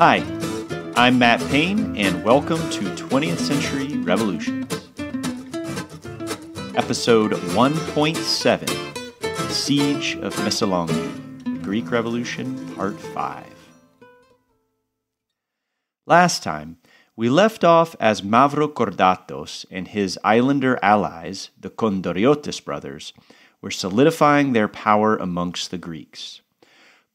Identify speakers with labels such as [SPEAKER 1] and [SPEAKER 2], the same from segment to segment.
[SPEAKER 1] Hi, I'm Matt Payne, and welcome to 20th Century Revolutions. Episode 1.7, The Siege of Missolonghi, the Greek Revolution, Part 5. Last time, we left off as Mavrocordatos and his islander allies, the Kondoriotis brothers, were solidifying their power amongst the Greeks.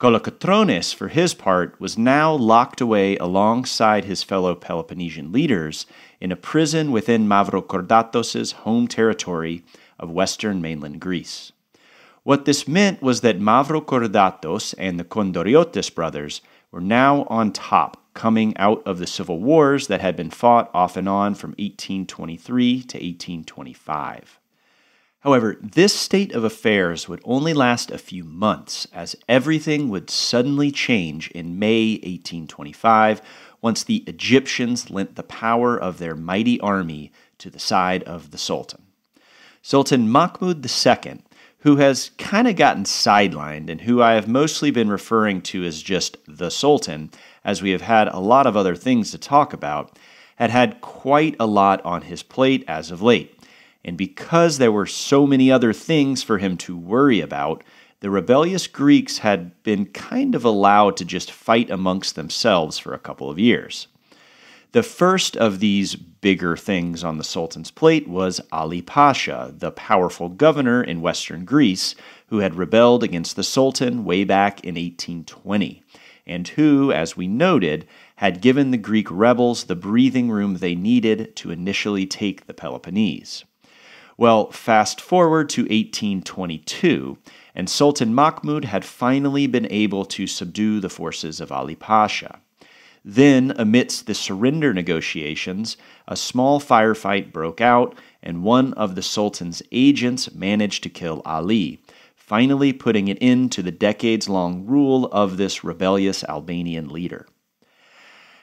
[SPEAKER 1] Kolokotrones, for his part, was now locked away alongside his fellow Peloponnesian leaders in a prison within Mavrocordatos's home territory of western mainland Greece. What this meant was that Mavrocordatos and the Kondoriotis brothers were now on top, coming out of the civil wars that had been fought off and on from 1823 to 1825. However, this state of affairs would only last a few months, as everything would suddenly change in May 1825 once the Egyptians lent the power of their mighty army to the side of the Sultan. Sultan Mahmud II, who has kind of gotten sidelined and who I have mostly been referring to as just the Sultan, as we have had a lot of other things to talk about, had quite a lot on his plate as of late. And because there were so many other things for him to worry about, the rebellious Greeks had been kind of allowed to just fight amongst themselves for a couple of years. The first of these bigger things on the Sultan's plate was Ali Pasha, the powerful governor in western Greece, who had rebelled against the Sultan way back in 1820, and who, as we noted, had given the Greek rebels the breathing room they needed to initially take the Peloponnese. Well, fast forward to 1822, and Sultan Mahmud had finally been able to subdue the forces of Ali Pasha. Then, amidst the surrender negotiations, a small firefight broke out, and one of the Sultan's agents managed to kill Ali, finally putting an end to the decades-long rule of this rebellious Albanian leader.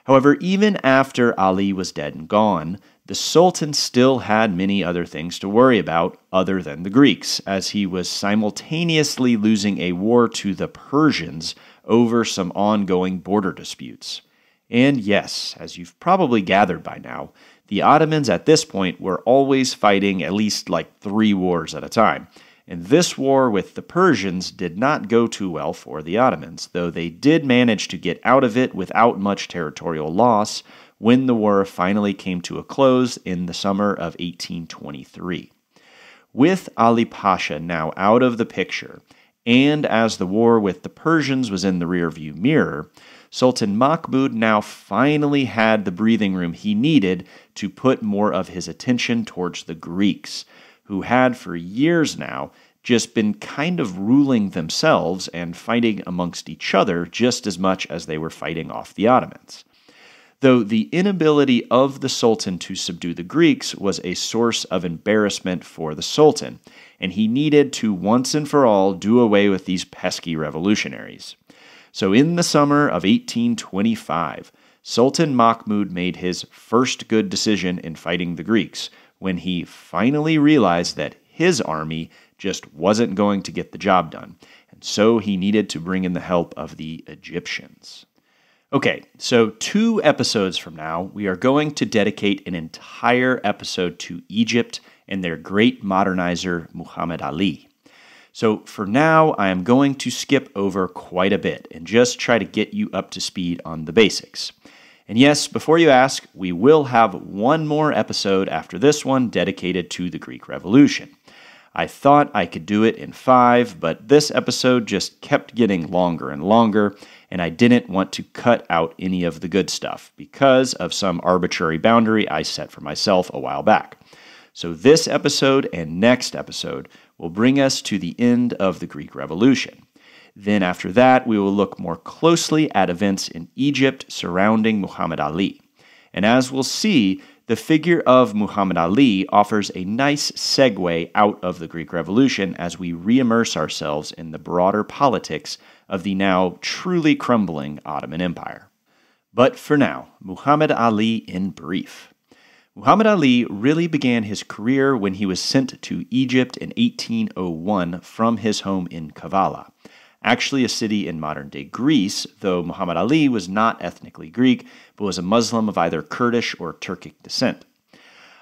[SPEAKER 1] However, even after Ali was dead and gone, the Sultan still had many other things to worry about other than the Greeks, as he was simultaneously losing a war to the Persians over some ongoing border disputes. And yes, as you've probably gathered by now, the Ottomans at this point were always fighting at least like 3 wars at a time. And this war with the Persians did not go too well for the Ottomans, though they did manage to get out of it without much territorial loss when the war finally came to a close in the summer of 1823. With Ali Pasha now out of the picture, and as the war with the Persians was in the rearview mirror, Sultan Mahmud now finally had the breathing room he needed to put more of his attention towards the Greeks, who had for years now just been kind of ruling themselves and fighting amongst each other just as much as they were fighting off the Ottomans. Though the inability of the Sultan to subdue the Greeks was a source of embarrassment for the Sultan, and he needed to once and for all do away with these pesky revolutionaries. So in the summer of 1825, Sultan Mahmud made his first good decision in fighting the Greeks, when he finally realized that his army just wasn't going to get the job done, and so he needed to bring in the help of the Egyptians. Okay, so 2 episodes from now, we are going to dedicate an entire episode to Egypt and their great modernizer, Muhammad Ali. So for now, I am going to skip over quite a bit and just try to get you up to speed on the basics. And yes, before you ask, we will have one more episode after this one dedicated to the Greek Revolution. I thought I could do it in 5, but this episode just kept getting longer and longer, and I didn't want to cut out any of the good stuff because of some arbitrary boundary I set for myself a while back. So this episode and next episode will bring us to the end of the Greek Revolution. Then after that, we will look more closely at events in Egypt surrounding Muhammad Ali. And as we'll see, the figure of Muhammad Ali offers a nice segue out of the Greek Revolution as we re-immerse ourselves in the broader politics of the now truly crumbling Ottoman Empire. But for now, Muhammad Ali in brief. Muhammad Ali really began his career when he was sent to Egypt in 1801 from his home in Kavala. actually a city in modern-day Greece, though Muhammad Ali was not ethnically Greek, but was a Muslim of either Kurdish or Turkic descent.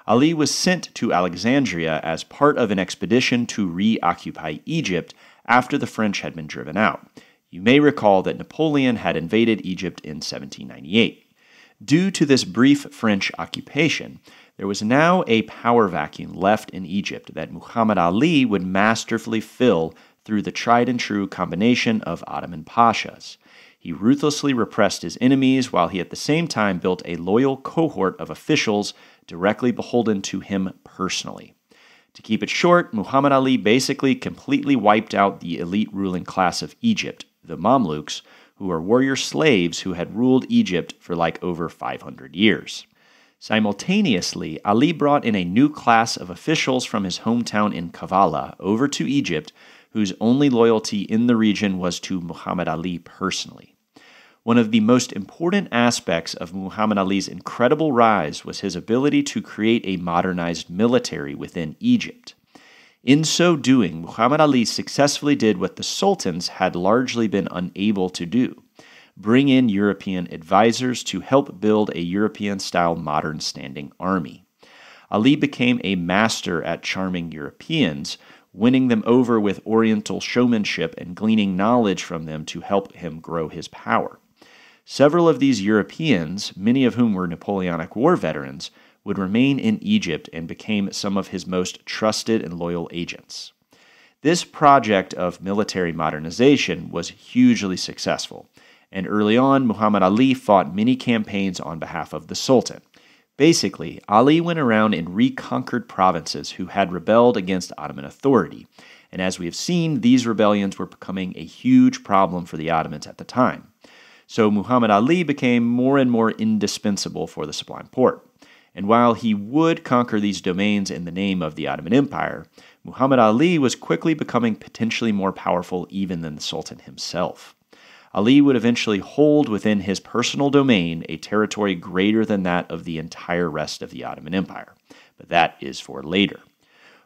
[SPEAKER 1] Ali was sent to Alexandria as part of an expedition to reoccupy Egypt after the French had been driven out. You may recall that Napoleon had invaded Egypt in 1798. Due to this brief French occupation, there was now a power vacuum left in Egypt that Muhammad Ali would masterfully fill through the tried-and-true combination of Ottoman pashas. He ruthlessly repressed his enemies while he at the same time built a loyal cohort of officials directly beholden to him personally. To keep it short, Muhammad Ali basically completely wiped out the elite ruling class of Egypt, the Mamluks, who were warrior slaves who had ruled Egypt for over 500 years. Simultaneously, Ali brought in a new class of officials from his hometown in Kavala over to Egypt, whose only loyalty in the region was to Muhammad Ali personally. One of the most important aspects of Muhammad Ali's incredible rise was his ability to create a modernized military within Egypt. In so doing, Muhammad Ali successfully did what the sultans had largely been unable to do: bring in European advisors to help build a European-style modern standing army. Ali became a master at charming Europeans, winning them over with Oriental showmanship and gleaning knowledge from them to help him grow his power. Several of these Europeans, many of whom were Napoleonic War veterans, would remain in Egypt and became some of his most trusted and loyal agents. This project of military modernization was hugely successful, and early on, Muhammad Ali fought many campaigns on behalf of the Sultan. Basically, Ali went around and reconquered provinces who had rebelled against Ottoman authority, and as we have seen, these rebellions were becoming a huge problem for the Ottomans at the time. So Muhammad Ali became more and more indispensable for the Sublime Porte. And while he would conquer these domains in the name of the Ottoman Empire, Muhammad Ali was quickly becoming potentially more powerful even than the Sultan himself. Ali would eventually hold within his personal domain a territory greater than that of the entire rest of the Ottoman Empire, but that is for later.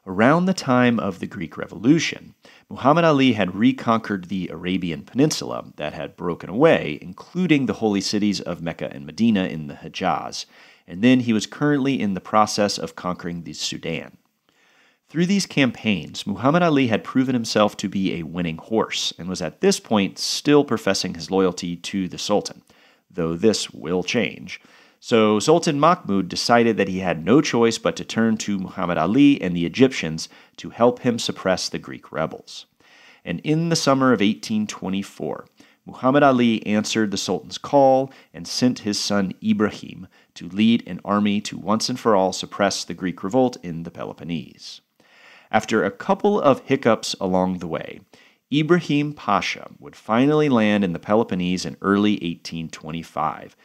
[SPEAKER 1] Around the time of the Greek Revolution, Muhammad Ali had reconquered the Arabian Peninsula that had broken away, including the holy cities of Mecca and Medina in the Hejaz, and then he was currently in the process of conquering the Sudan. Through these campaigns, Muhammad Ali had proven himself to be a winning horse, and was at this point still professing his loyalty to the Sultan, though this will change. So Sultan Mahmud decided that he had no choice but to turn to Muhammad Ali and the Egyptians to help him suppress the Greek rebels. And in the summer of 1824, Muhammad Ali answered the Sultan's call and sent his son Ibrahim to lead an army to once and for all suppress the Greek revolt in the Peloponnese. After a couple of hiccups along the way, Ibrahim Pasha would finally land in the Peloponnese in early 1825,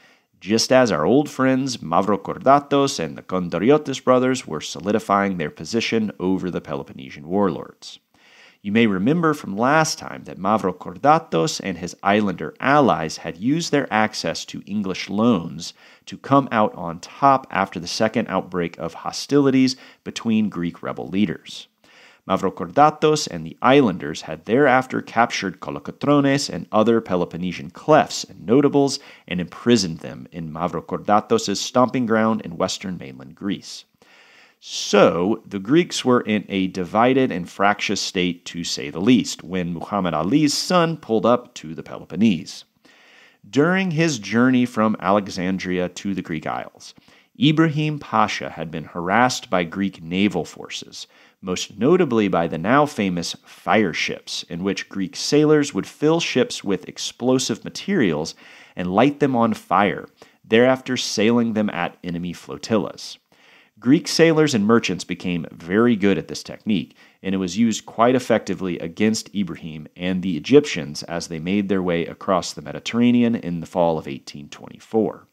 [SPEAKER 1] just as our old friends Mavrokordatos and the Kondoriotis brothers were solidifying their position over the Peloponnesian warlords. You may remember from last time that Mavrokordatos and his islander allies had used their access to English loans to come out on top after the second outbreak of hostilities between Greek rebel leaders. Mavrokordatos and the islanders had thereafter captured Kolokotrones and other Peloponnesian clefs and notables and imprisoned them in Mavrokordatos' stomping ground in western mainland Greece. So, the Greeks were in a divided and fractious state, to say the least, when Muhammad Ali's son pulled up to the Peloponnese. During his journey from Alexandria to the Greek Isles, Ibrahim Pasha had been harassed by Greek naval forces, most notably by the now famous fire ships, in which Greek sailors would fill ships with explosive materials and light them on fire, thereafter sailing them at enemy flotillas. Greek sailors and merchants became very good at this technique, and it was used quite effectively against Ibrahim and the Egyptians as they made their way across the Mediterranean in the fall of 1824.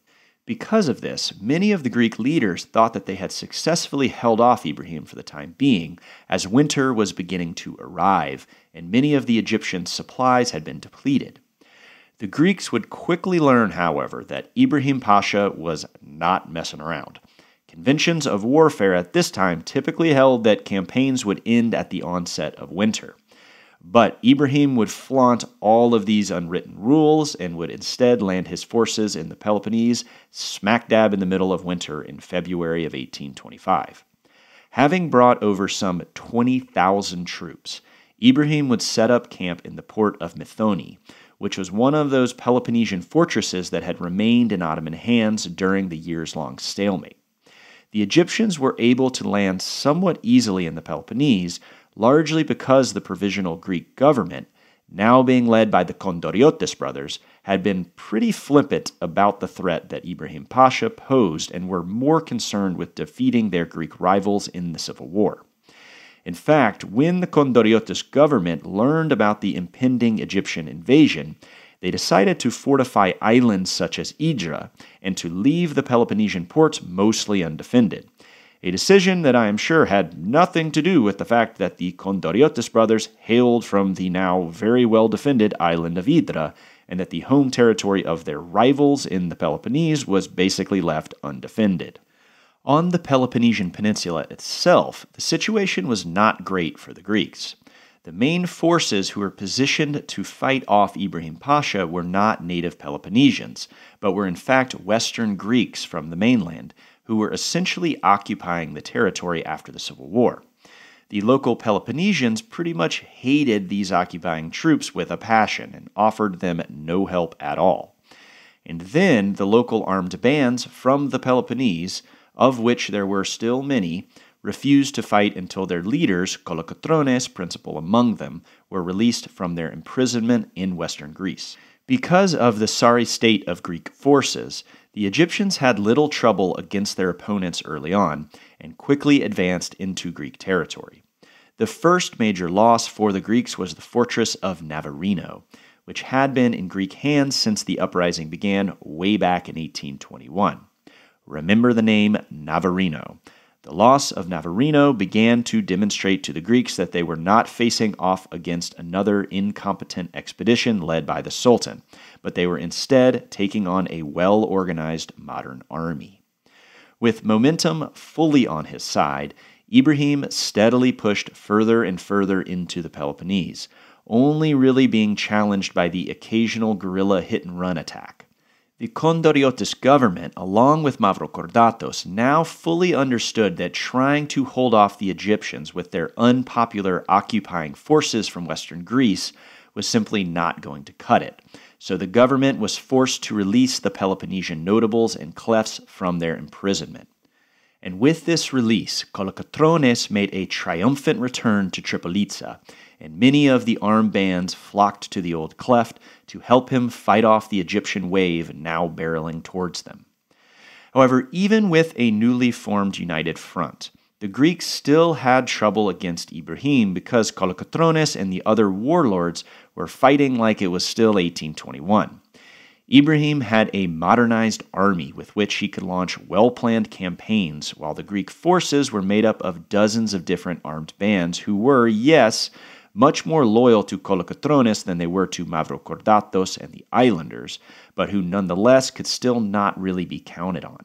[SPEAKER 1] Because of this, many of the Greek leaders thought that they had successfully held off Ibrahim for the time being, as winter was beginning to arrive, and many of the Egyptian supplies had been depleted. The Greeks would quickly learn, however, that Ibrahim Pasha was not messing around. Conventions of warfare at this time typically held that campaigns would end at the onset of winter. But Ibrahim would flaunt all of these unwritten rules and would instead land his forces in the Peloponnese smack dab in the middle of winter in February of 1825. Having brought over some 20,000 troops, Ibrahim would set up camp in the port of Methoni, which was one of those Peloponnesian fortresses that had remained in Ottoman hands during the years-long stalemate. The Egyptians were able to land somewhat easily in the Peloponnese, largely because the provisional Greek government, now being led by the Kondoriotis brothers, had been pretty flippant about the threat that Ibrahim Pasha posed and were more concerned with defeating their Greek rivals in the civil war. In fact, when the Kondoriotis government learned about the impending Egyptian invasion, they decided to fortify islands such as Idra and to leave the Peloponnesian ports mostly undefended. A decision that I am sure had nothing to do with the fact that the Kondoriotis brothers hailed from the now very well-defended island of Idra, and that the home territory of their rivals in the Peloponnese was basically left undefended. On the Peloponnesian Peninsula itself, the situation was not great for the Greeks. The main forces who were positioned to fight off Ibrahim Pasha were not native Peloponnesians, but were in fact Western Greeks from the mainland, who were essentially occupying the territory after the Civil War. The local Peloponnesians pretty much hated these occupying troops with a passion and offered them no help at all. And then the local armed bands from the Peloponnese, of which there were still many, refused to fight until their leaders, Kolokotrones, principal among them, were released from their imprisonment in western Greece. Because of the sorry state of Greek forces, the Egyptians had little trouble against their opponents early on, and quickly advanced into Greek territory. The first major loss for the Greeks was the fortress of Navarino, which had been in Greek hands since the uprising began way back in 1821. Remember the name Navarino. The loss of Navarino began to demonstrate to the Greeks that they were not facing off against another incompetent expedition led by the Sultan, but they were instead taking on a well-organized modern army. With momentum fully on his side, Ibrahim steadily pushed further and further into the Peloponnese, only really being challenged by the occasional guerrilla hit-and-run attack. The Kondoriotis government, along with Mavrokordatos, now fully understood that trying to hold off the Egyptians with their unpopular occupying forces from western Greece was simply not going to cut it. So the government was forced to release the Peloponnesian notables and clefs from their imprisonment. And with this release, Kolokotrones made a triumphant return to Tripolitsa, and many of the armed bands flocked to the old cleft to help him fight off the Egyptian wave now barreling towards them. However, even with a newly formed united front, the Greeks still had trouble against Ibrahim because Kolokotrones and the other warlords were fighting like it was still 1821. Ibrahim had a modernized army with which he could launch well-planned campaigns, while the Greek forces were made up of dozens of different armed bands who were, yes, much more loyal to Kolokotrones than they were to Mavrokordatos and the islanders, but who nonetheless could still not really be counted on.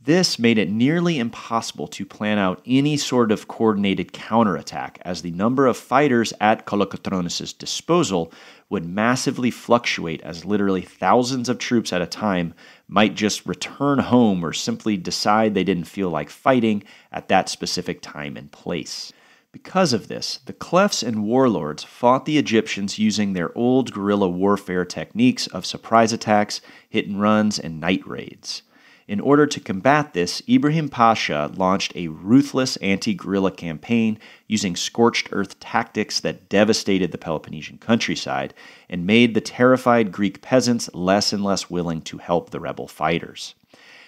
[SPEAKER 1] This made it nearly impossible to plan out any sort of coordinated counterattack, as the number of fighters at Kolokotrones' disposal would massively fluctuate, as literally thousands of troops at a time might just return home or simply decide they didn't feel like fighting at that specific time and place. Because of this, the clefs and warlords fought the Egyptians using their old guerrilla warfare techniques of surprise attacks, hit-and-runs, and night raids. In order to combat this, Ibrahim Pasha launched a ruthless anti-guerrilla campaign using scorched earth tactics that devastated the Peloponnesian countryside and made the terrified Greek peasants less and less willing to help the rebel fighters.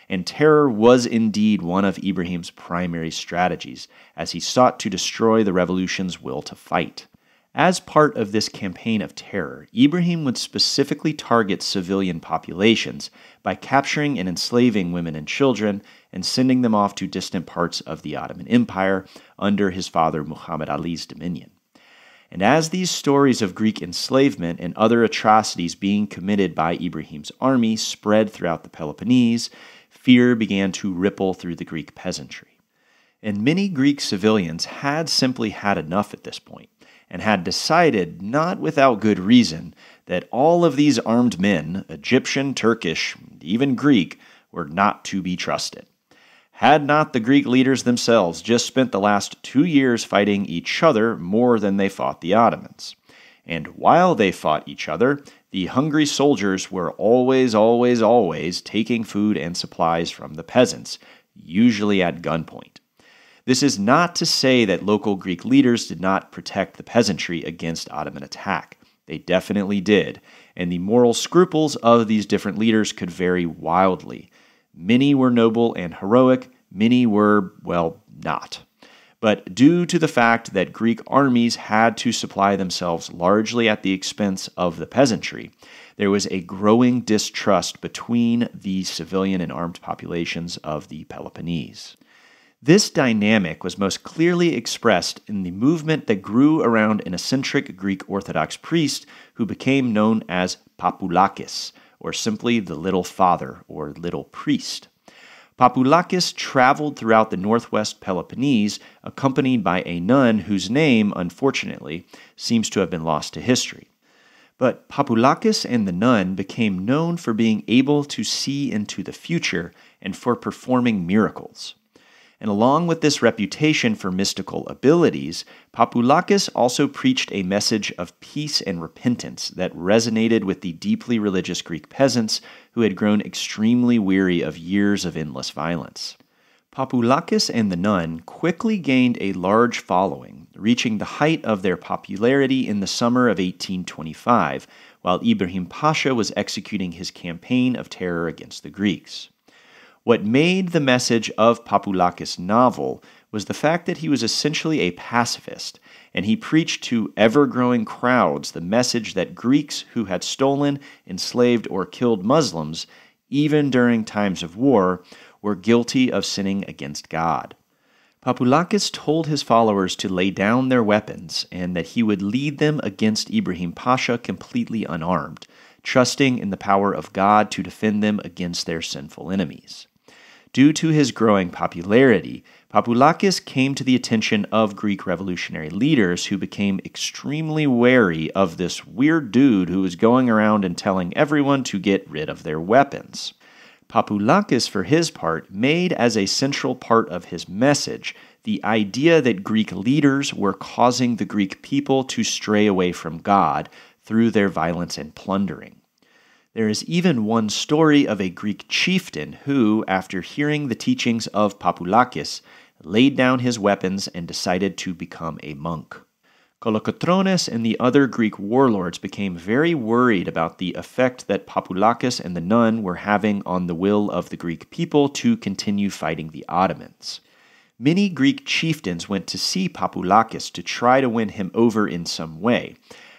[SPEAKER 1] And terror was indeed one of Ibrahim's primary strategies, as he sought to destroy the revolution's will to fight. As part of this campaign of terror, Ibrahim would specifically target civilian populations by capturing and enslaving women and children and sending them off to distant parts of the Ottoman Empire under his father Muhammad Ali's dominion. And as these stories of Greek enslavement and other atrocities being committed by Ibrahim's army spread throughout the Peloponnese, fear began to ripple through the Greek peasantry. And many Greek civilians had simply had enough at this point, and had decided, not without good reason, that all of these armed men, Egyptian, Turkish, even Greek, were not to be trusted. Had not the Greek leaders themselves just spent the last 2 years fighting each other more than they fought the Ottomans? And while they fought each other, the hungry soldiers were always taking food and supplies from the peasants, usually at gunpoint. This is not to say that local Greek leaders did not protect the peasantry against Ottoman attack. They definitely did, and the moral scruples of these different leaders could vary wildly. Many were noble and heroic, many were, well, not. But due to the fact that Greek armies had to supply themselves largely at the expense of the peasantry, there was a growing distrust between the civilian and armed populations of the Peloponnese. This dynamic was most clearly expressed in the movement that grew around an eccentric Greek Orthodox priest who became known as Papoulakis, or simply the Little Father or Little Priest. Papoulakis traveled throughout the northwest Peloponnese, accompanied by a nun whose name, unfortunately, seems to have been lost to history. But Papoulakis and the nun became known for being able to see into the future and for performing miracles. And along with this reputation for mystical abilities, Papoulakis also preached a message of peace and repentance that resonated with the deeply religious Greek peasants who had grown extremely weary of years of endless violence. Papoulakis and the nun quickly gained a large following, reaching the height of their popularity in the summer of 1825, while Ibrahim Pasha was executing his campaign of terror against the Greeks. What made the message of Papoulakis novel was the fact that he was essentially a pacifist, and he preached to ever-growing crowds the message that Greeks who had stolen, enslaved, or killed Muslims, even during times of war, were guilty of sinning against God. Papoulakis told his followers to lay down their weapons and that he would lead them against Ibrahim Pasha completely unarmed, trusting in the power of God to defend them against their sinful enemies. Due to his growing popularity, Papoulakis came to the attention of Greek revolutionary leaders who became extremely wary of this weird dude who was going around and telling everyone to get rid of their weapons. Papoulakis, for his part, made as a central part of his message the idea that Greek leaders were causing the Greek people to stray away from God through their violence and plundering. There is even one story of a Greek chieftain who, after hearing the teachings of Papoulakis, laid down his weapons and decided to become a monk. Kolokotrones and the other Greek warlords became very worried about the effect that Papoulakis and the nun were having on the will of the Greek people to continue fighting the Ottomans. Many Greek chieftains went to see Papoulakis to try to win him over in some way.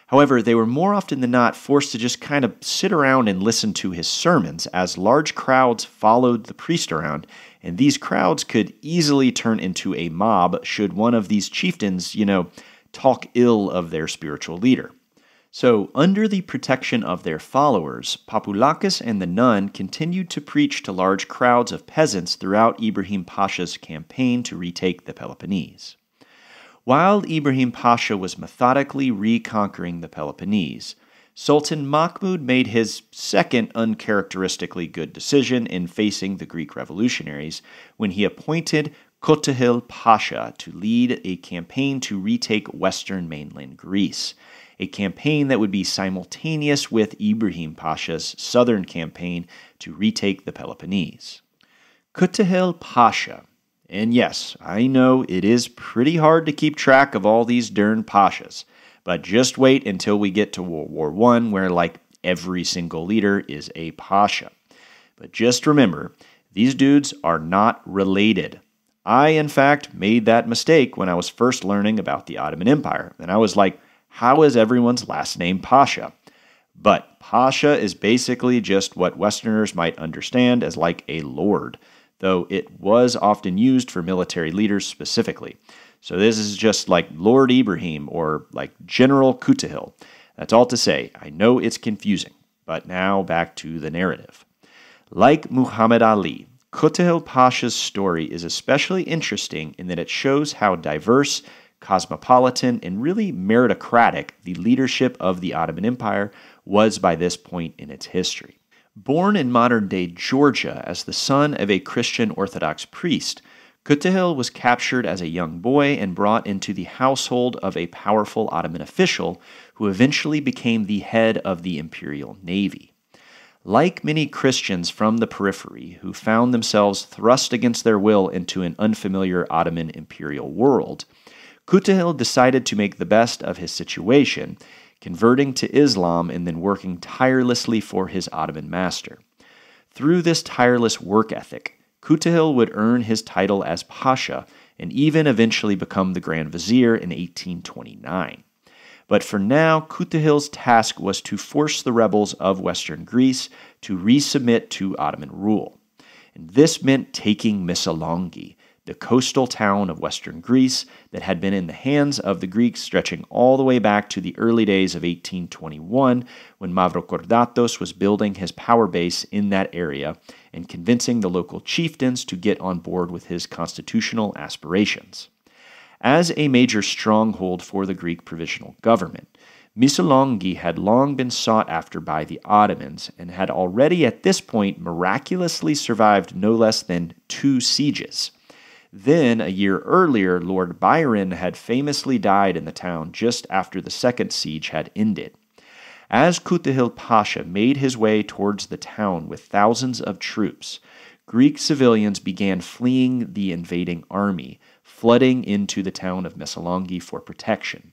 [SPEAKER 1] However, they were more often than not forced to just kind of sit around and listen to his sermons as large crowds followed the priest around, and these crowds could easily turn into a mob should one of these chieftains, talk ill of their spiritual leader. So, under the protection of their followers, Papoulakis and the nun continued to preach to large crowds of peasants throughout Ibrahim Pasha's campaign to retake the Peloponnese. While Ibrahim Pasha was methodically reconquering the Peloponnese, Sultan Mahmud made his second uncharacteristically good decision in facing the Greek revolutionaries when he appointed Kutahil Pasha to lead a campaign to retake western mainland Greece, a campaign that would be simultaneous with Ibrahim Pasha's southern campaign to retake the Peloponnese. Kutahil Pasha. And yes, I know it is pretty hard to keep track of all these darn pashas, but just wait until we get to World War I, where every single leader is a pasha. But just remember, these dudes are not related. I, in fact, made that mistake when I was first learning about the Ottoman Empire, and I was like, how is everyone's last name Pasha? But Pasha is basically just what Westerners might understand as a lord, though it was often used for military leaders specifically. So this is just like Lord Ibrahim or General Kutahil. That's all to say, I know it's confusing, but now back to the narrative. Like Muhammad Ali, Kutahil Pasha's story is especially interesting in that it shows how diverse, cosmopolitan, and really meritocratic the leadership of the Ottoman Empire was by this point in its history. Born in modern-day Georgia as the son of a Christian Orthodox priest, Kutahil was captured as a young boy and brought into the household of a powerful Ottoman official who eventually became the head of the imperial navy. Like many Christians from the periphery who found themselves thrust against their will into an unfamiliar Ottoman imperial world, Kutahil decided to make the best of his situation, converting to Islam and then working tirelessly for his Ottoman master. Through this tireless work ethic, Kutahil would earn his title as Pasha and even eventually become the Grand Vizier in 1829. But for now, Kutahil's task was to force the rebels of western Greece to resubmit to Ottoman rule. And this meant taking Missolonghi, the coastal town of western Greece that had been in the hands of the Greeks stretching all the way back to the early days of 1821 when Mavrokordatos was building his power base in that area and convincing the local chieftains to get on board with his constitutional aspirations. As a major stronghold for the Greek provisional government, Missolonghi had long been sought after by the Ottomans and had already at this point miraculously survived no less than 2 sieges. Then, a year earlier, Lord Byron had famously died in the town just after the second siege had ended. As Kutahil Pasha made his way towards the town with thousands of troops, Greek civilians began fleeing the invading army, flooding into the town of Missolonghi for protection.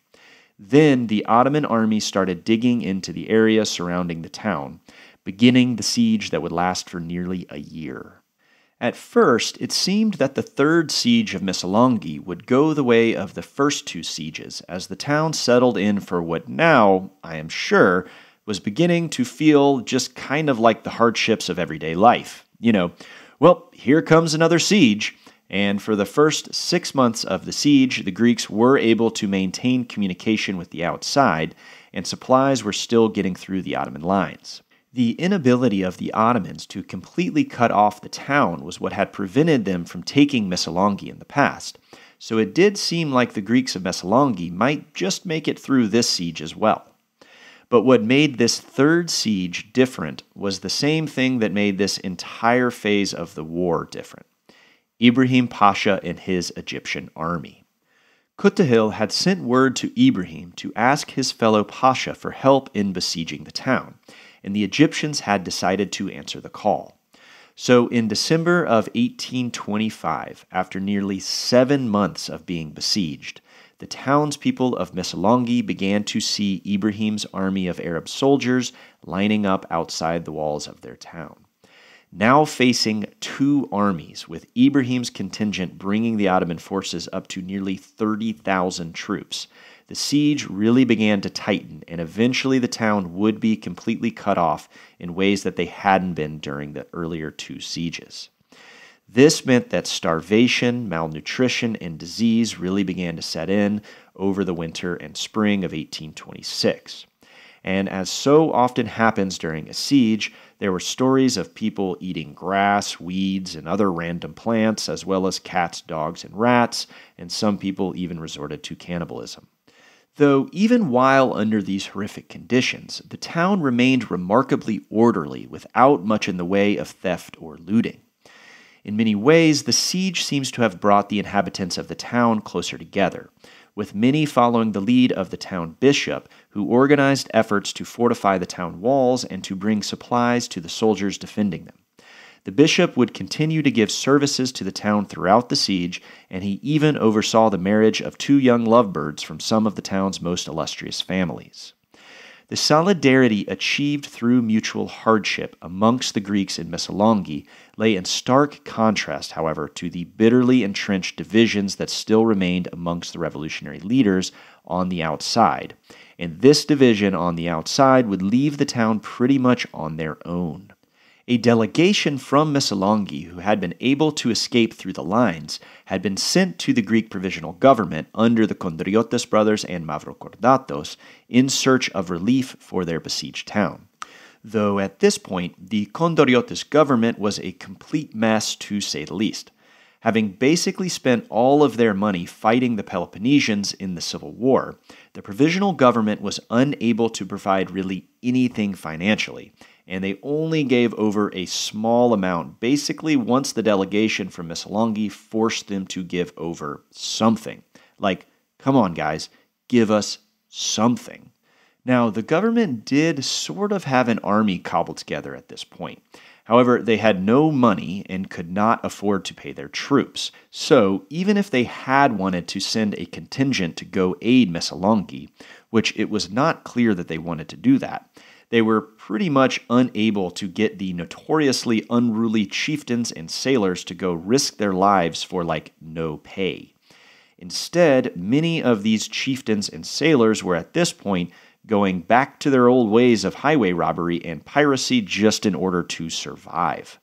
[SPEAKER 1] Then the Ottoman army started digging into the area surrounding the town, beginning the siege that would last for nearly a year. At first, it seemed that the third siege of Missolonghi would go the way of the first 2 sieges, as the town settled in for what now, I am sure, was beginning to feel just kind of like the hardships of everyday life. Well, here comes another siege. And for the first 6 months of the siege, the Greeks were able to maintain communication with the outside, and supplies were still getting through the Ottoman lines. The inability of the Ottomans to completely cut off the town was what had prevented them from taking Missolonghi in the past, so it did seem like the Greeks of Missolonghi might just make it through this siege as well. But what made this third siege different was the same thing that made this entire phase of the war different: Ibrahim Pasha and his Egyptian army. Kutahil had sent word to Ibrahim to ask his fellow Pasha for help in besieging the town, and the Egyptians had decided to answer the call. So in December of 1825, after nearly 7 months of being besieged, the townspeople of Missolonghi began to see Ibrahim's army of Arab soldiers lining up outside the walls of their town. Now facing 2 armies, with Ibrahim's contingent bringing the Ottoman forces up to nearly 30,000 troops, the siege really began to tighten, and eventually the town would be completely cut off in ways that they hadn't been during the earlier 2 sieges. This meant that starvation, malnutrition, and disease really began to set in over the winter and spring of 1826. And as so often happens during a siege, there were stories of people eating grass, weeds, and other random plants, as well as cats, dogs, and rats, and some people even resorted to cannibalism. Though even while under these horrific conditions, the town remained remarkably orderly without much in the way of theft or looting. In many ways, the siege seems to have brought the inhabitants of the town closer together, with many following the lead of the town bishop, who organized efforts to fortify the town walls and to bring supplies to the soldiers defending them. The bishop would continue to give services to the town throughout the siege, and he even oversaw the marriage of 2 young lovebirds from some of the town's most illustrious families. The solidarity achieved through mutual hardship amongst the Greeks in Missolonghi lay in stark contrast, however, to the bitterly entrenched divisions that still remained amongst the revolutionary leaders on the outside, and this division on the outside would leave the town pretty much on their own. A delegation from Missolonghi who had been able to escape through the lines had been sent to the Greek provisional government under the Kondriotis brothers and Mavrokordatos in search of relief for their besieged town. Though at this point, the Kondriotis government was a complete mess to say the least. Having basically spent all of their money fighting the Peloponnesians in the Civil War, the provisional government was unable to provide really anything financially, and they only gave over a small amount, basically once the delegation from Missolonghi forced them to give over something. Like, come on guys, give us something. Now, the government did sort of have an army cobbled together at this point. However, they had no money and could not afford to pay their troops. So, even if they had wanted to send a contingent to go aid Missolonghi, which it was not clear that they wanted to do that, they were pretty much unable to get the notoriously unruly chieftains and sailors to go risk their lives for, no pay. Instead, many of these chieftains and sailors were at this point going back to their old ways of highway robbery and piracy just in order to survive.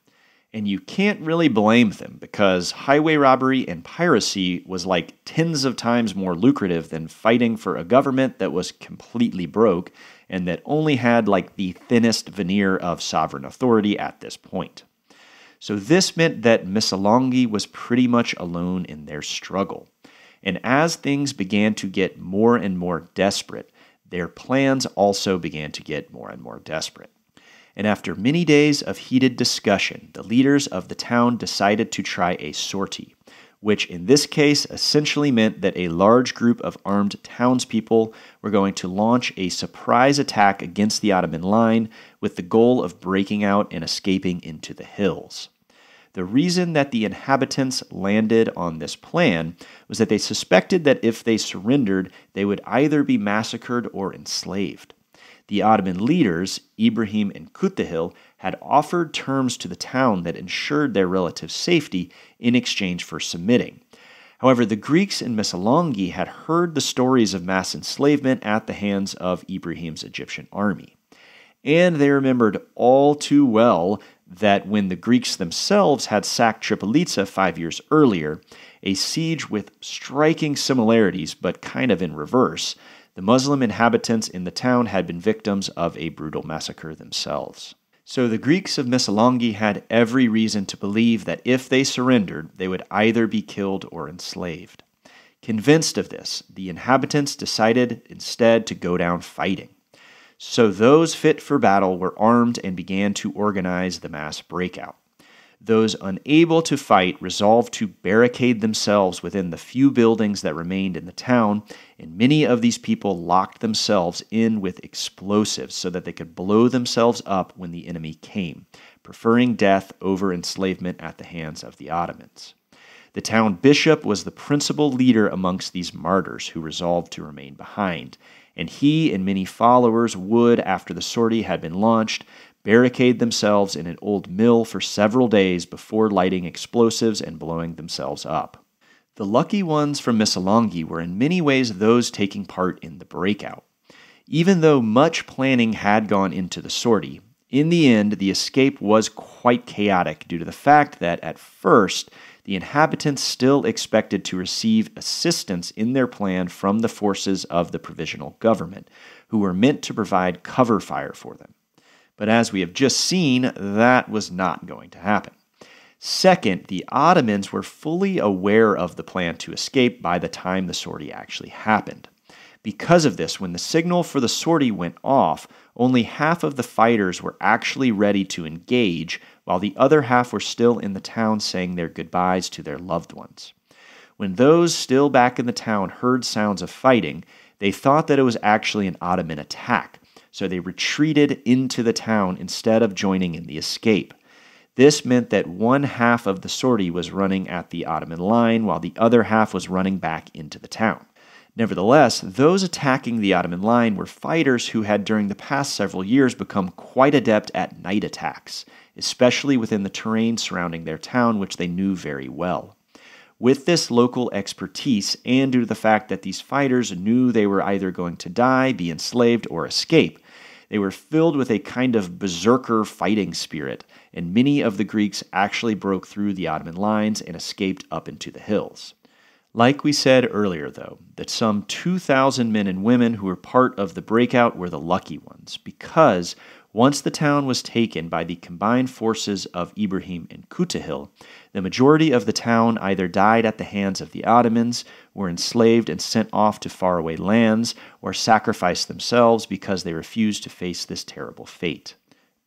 [SPEAKER 1] And you can't really blame them, because highway robbery and piracy was like tens of times more lucrative than fighting for a government that was completely broke and that only had the thinnest veneer of sovereign authority at this point. So this meant that Missolonghi was pretty much alone in their struggle. And as things began to get more and more desperate, their plans also began to get more and more desperate. And after many days of heated discussion, the leaders of the town decided to try a sortie, which in this case essentially meant that a large group of armed townspeople were going to launch a surprise attack against the Ottoman line with the goal of breaking out and escaping into the hills. The reason that the inhabitants landed on this plan was that they suspected that if they surrendered, they would either be massacred or enslaved. The Ottoman leaders, Ibrahim and Kutahil, had offered terms to the town that ensured their relative safety in exchange for submitting. However, the Greeks in Missolonghi had heard the stories of mass enslavement at the hands of Ibrahim's Egyptian army. And they remembered all too well that when the Greeks themselves had sacked Tripolitza 5 years earlier, a siege with striking similarities but kind of in reverse, the Muslim inhabitants in the town had been victims of a brutal massacre themselves. So the Greeks of Missolonghi had every reason to believe that if they surrendered, they would either be killed or enslaved. Convinced of this, the inhabitants decided instead to go down fighting. So those fit for battle were armed and began to organize the mass breakout. Those unable to fight resolved to barricade themselves within the few buildings that remained in the town, and many of these people locked themselves in with explosives so that they could blow themselves up when the enemy came, preferring death over enslavement at the hands of the Ottomans. The town bishop was the principal leader amongst these martyrs who resolved to remain behind, and he and many followers would, after the sortie had been launched, barricade themselves in an old mill for several days before lighting explosives and blowing themselves up. The lucky ones from Missolonghi were in many ways those taking part in the breakout. Even though much planning had gone into the sortie, in the end the escape was quite chaotic due to the fact that, at first, the inhabitants still expected to receive assistance in their plan from the forces of the provisional government, who were meant to provide cover fire for them. But as we have just seen, that was not going to happen. Second, the Ottomans were fully aware of the plan to escape by the time the sortie actually happened. Because of this, when the signal for the sortie went off, only half of the fighters were actually ready to engage, while the other half were still in the town saying their goodbyes to their loved ones. When those still back in the town heard sounds of fighting, they thought that it was actually an Ottoman attack, so they retreated into the town instead of joining in the escape. This meant that one half of the sortie was running at the Ottoman line, while the other half was running back into the town. Nevertheless, those attacking the Ottoman line were fighters who had during the past several years become quite adept at night attacks, especially within the terrain surrounding their town, which they knew very well. With this local expertise, and due to the fact that these fighters knew they were either going to die, be enslaved, or escape, they were filled with a kind of berserker fighting spirit, and many of the Greeks actually broke through the Ottoman lines and escaped up into the hills. Like we said earlier, though, that some 2,000 men and women who were part of the breakout were the lucky ones, because Once the town was taken by the combined forces of Ibrahim and Kutahil, the majority of the town either died at the hands of the Ottomans, were enslaved and sent off to faraway lands, or sacrificed themselves because they refused to face this terrible fate.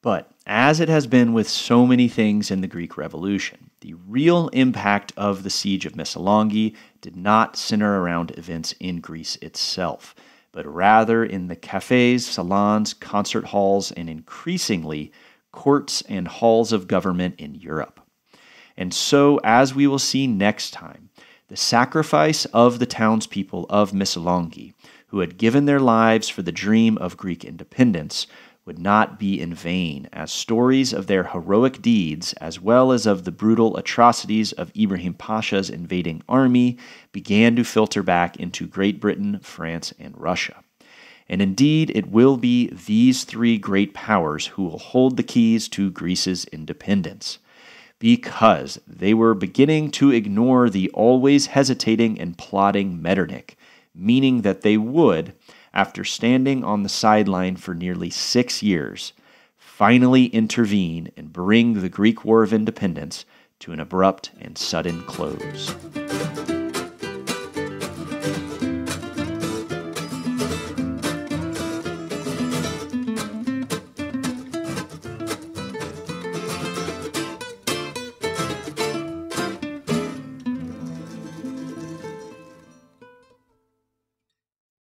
[SPEAKER 1] But, as it has been with so many things in the Greek Revolution, the real impact of the siege of Missolonghi did not center around events in Greece itself, but rather in the cafes, salons, concert halls, and increasingly, courts and halls of government in Europe. And so, as we will see next time, the sacrifice of the townspeople of Missolonghi, who had given their lives for the dream of Greek independence, would not be in vain, as stories of their heroic deeds, as well as of the brutal atrocities of Ibrahim Pasha's invading army, began to filter back into Great Britain, France, and Russia. And indeed, it will be these three great powers who will hold the keys to Greece's independence, because they were beginning to ignore the always hesitating and plotting Metternich, meaning that they would, after standing on the sideline for nearly 6 years, finally intervene and bring the Greek War of Independence to an abrupt and sudden close.